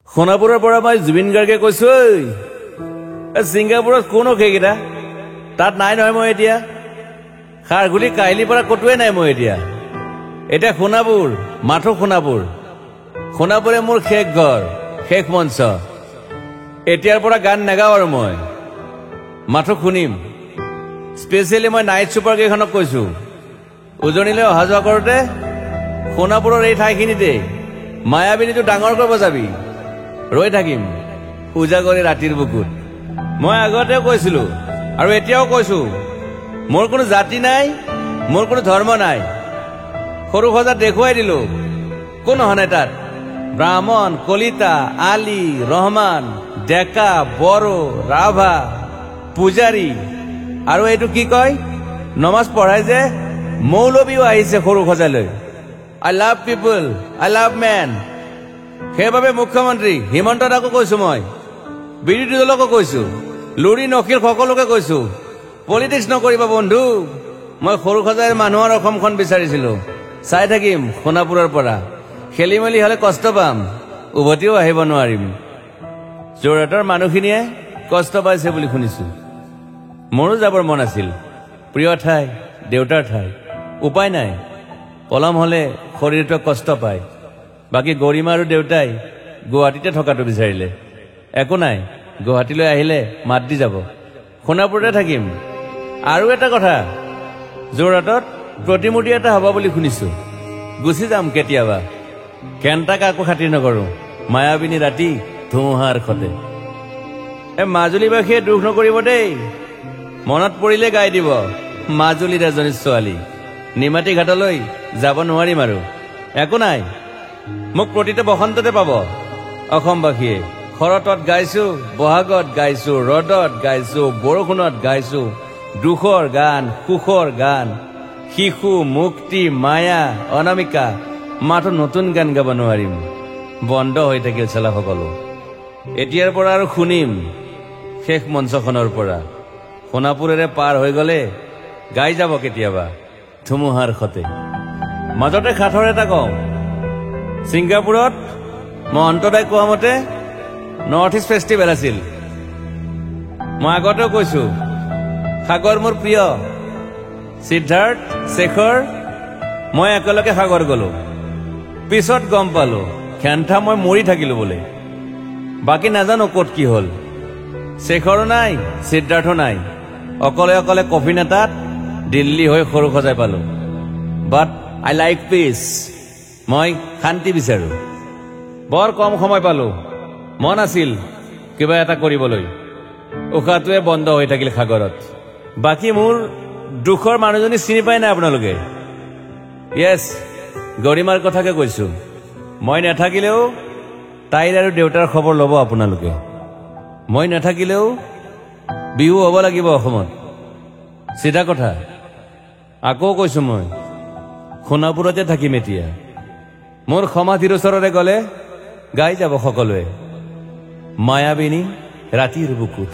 সোণাপুৰৰ পৰা মই জুবিন গাৰ্গে কৈছো ছিংগাপুৰত কোন সেইকেইটা তাত নাই নহয় মই এতিয়া খাৰগুলি কাহিলীৰ পৰা কতোৱে নাই মই এতিয়া সোণাপুৰ মাথো সোণাপুৰে মোৰ শেষ ঘৰ শেষ মঞ্চ এতিয়াৰ পৰা গান নাগাওঁ আৰু মই মাথো শুনিম স্পেচিয়েলি মই নাইট ছুপাৰ কেইখনক কৈছো উজনিলৈ অহা যোৱা কৰোঁতে সোণাপুৰৰ এই ঠাইখিনিতে মায়াবিনীটো ডাঙৰকৈ বজাবি ৰৈ থাকিম উজাগৰি ৰাতিৰ বুকুত মই আগতেও কৈছিলো আৰু এতিয়াও কৈছো মোৰ কোনো জাতি নাই মোৰ কোনো ধৰ্ম নাই সৰু সজা দেখুৱাই দিলো কোন হনে তাত ব্ৰাহ্মণ কলিতা আলী ৰহমান ডেকা বড়ো ৰাভা পূজাৰী আৰু এইটো কি কয় নমাজ পঢ়াই যে মৌলবীও আহিছে সৰু সজালৈ I love people I love man সেইবাবে মুখ্যমন্ত্ৰী হিমন্ত দাকো কৈছো মই বিৰোধী দলকো কৈছো লুৰি নকিল সকলোকে কৈছো পলিটিক্স নকৰিবা বন্ধু মই সৰু সজাইৰ মানুহৰ অসমখন বিচাৰিছিলো চাই থাকিম সোণাপুৰৰ পৰা খেলি মেলি হলে কষ্ট পাম উভতিও আহিব নোৱাৰিম যোৰহাটৰ মানুহখিনিয়ে কষ্ট পাইছে বুলি শুনিছো মোৰো যাবৰ মন আছিল প্ৰিয় ঠাই দেউতাৰ ঠাই উপায় নাই পলম হলে শৰীৰটো কষ্ট পায় বাকী গৰিমা আৰু দেউতাই গুৱাহাটীতে থকাটো বিচাৰিলে একো নাই গুৱাহাটীলৈ আহিলে মাত দি যাব সোণাপুৰতে থাকিম আৰু এটা কথা যোৰহাটত প্ৰতিমূৰ্তি এটা হ'ব বুলি শুনিছো গুচি যাম কেতিয়াবা কেণ্টাক আকৌ খাতিৰ নকৰো মায়াবিনী ৰাতি ধুমুহাৰ খতে মাজুলীবাসীয়ে দুখ নকৰিব দেই মনত পৰিলে গাই দিব মাজুলীৰ এজনী ছোৱালী নিমাতী ঘাটলৈ যাব নোৱাৰিম আৰু একো নাই মোক প্ৰতিটো বসন্ততে পাব অসমবাসীয়ে শৰতত গাইছো বহাগত গাইছো ৰদত গাইছো বৰষুণত গাইছো দুখৰ গান সুখৰ গান শিশু মুক্তি মায়া অনামিকা মাথো নতুন গান গাব নোৱাৰিম বন্ধ হৈ থাকিল চেলা সকলো এতিয়াৰ পৰা আৰু শুনিম শেষ মঞ্চখনৰ পৰা সোণাপুৰেৰে পাৰ হৈ গলে গাই যাব কেতিয়াবা ধুমুহাৰ খতে মাজতে সাঁথৰ এটা কওঁ ছিংগাপুৰত মই অন্তদাই কোৱা মতে নৰ্থ ইষ্ট ফেষ্টিভেল আছিল মই আগতেও কৈছো সাগৰ মোৰ প্ৰিয় সিদ্ধাৰ্থ শেখৰ মই একেলগে সাগৰ গলো পিছত গম পালো খেন্থা মই মৰি থাকিলো বোলে বাকী নাজানো ক'ত কি হল শেখৰো নাই সিদ্ধাৰ্থ নাই অকলে অকলে কফি নেতাত দিল্লী হৈ সৰু সজাই পালো বাট আই লাইক পিচ মই শান্তি বিচাৰো বৰ কম সময় পালো মন আছিল কিবা এটা কৰিবলৈ উশাহটোৱে বন্ধ হৈ থাকিল সাগৰত বাকী মোৰ দুখৰ মানুহজনী চিনি পাই নাই আপোনালোকে য়েছ গৰিমাৰ কথাকে কৈছো মই নাথাকিলেও তাইৰ আৰু দেউতাৰ খবৰ ল'ব আপোনালোকে মই নাথাকিলেও বিহু হ'ব লাগিব অসমত চিধা কথা আকৌ কৈছো মই সোণাপুৰতে থাকিম এতিয়া মোৰ সমাধিৰ ওচৰৰে গলে গাই যাব সকলোৱে মায়াবিনী ৰাতিৰ বুকুত